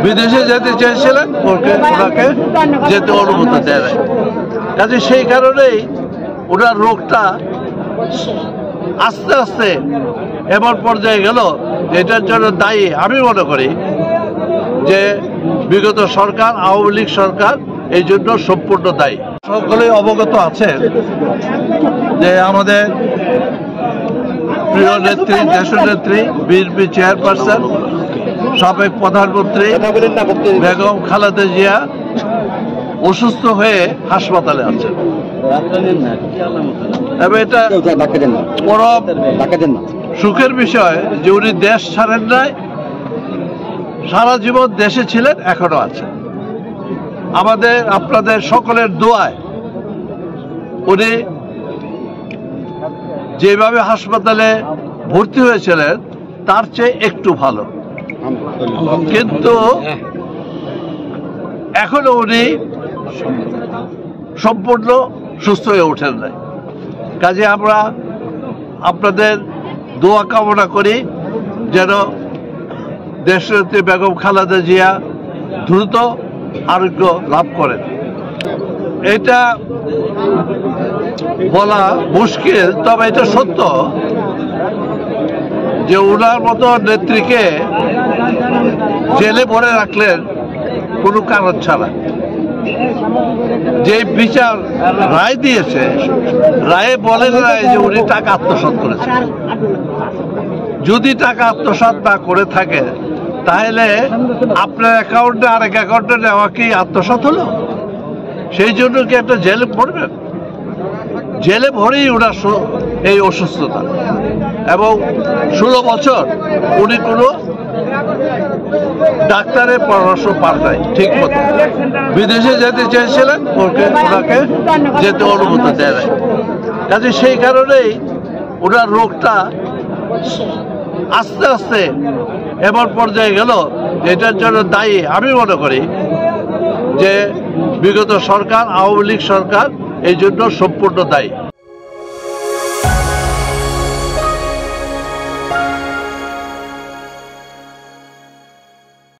বিদেশে যেতে চেয়েছিলেন, ওনাকে যেতে অনুমতি দেয় নাই। কাজে সেই কারণেই ওনার রোগটা আস্তে আস্তে এমন পর্যায়ে গেল, এটার জন্য দায়ী আমি মনে করি যে বিগত সরকার, আওয়ামী লীগ সরকার এই জন্য সম্পূর্ণ দায়ী। সকলেই অবগত আছেন যে আমাদের প্রিয় নেত্রী, দেশনেত্রী, বিএনপি চেয়ারপারসন, সাবেক প্রধানমন্ত্রী বেগম খালেদা জিয়া অসুস্থ হয়ে হাসপাতালে আছেন। এটা বড় সুখের বিষয় যে উনি দেশ ছাড়েন নাই, সারা জীবন দেশে ছিলেন, এখনো আছেন। আমাদের আপনাদের সকলের দোয়ায় উনি যেভাবে হাসপাতালে ভর্তি হয়েছিলেন তার চেয়ে একটু ভালো, কিন্তু এখনো উনি সম্পূর্ণ সুস্থ হয়ে ওঠেন নাই। কাজে আমরা আপনাদের দোয়া কামনা করি যেন দেশনেত্রী বেগম খালেদা জিয়া দ্রুত আরোগ্য লাভ করেন। এটা বলা মুশকিল, তবে এটা সত্য যে ওনার মতো নেত্রীকে জেলে ভরে রাখলেন কোনো কারণ ছাড়া। যে বিচার রায় দিয়েছে, রায়ে বলেন নাই যে উনি টাকা আত্মসাৎ করেছেন। যদি টাকা আত্মসাৎ না করে থাকে তাহলে আপনার অ্যাকাউন্টে আরেক অ্যাকাউন্টে নেওয়া কি আত্মসাৎ হলো? সেই জন্য কি একটা জেলে ভরবেন? জেলে ভরেই ওনার এই অসুস্থতা, এবং 16 বছর উনি কোনো ডাক্তারের পরামর্শ পান নাই ঠিক মতো। বিদেশে যেতে চেয়েছিলেন, ওনাকে যেতে অনুমতি দেয় নাই। কাজে সেই কারণেই ওনার রোগটা আস্তে আস্তে এমন পর্যায়ে গেল, এটার জন্য দায়ী আমি মনে করি যে বিগত সরকার, আওয়ামী লীগ সরকার এই জন্য সম্পূর্ণ দায়ী।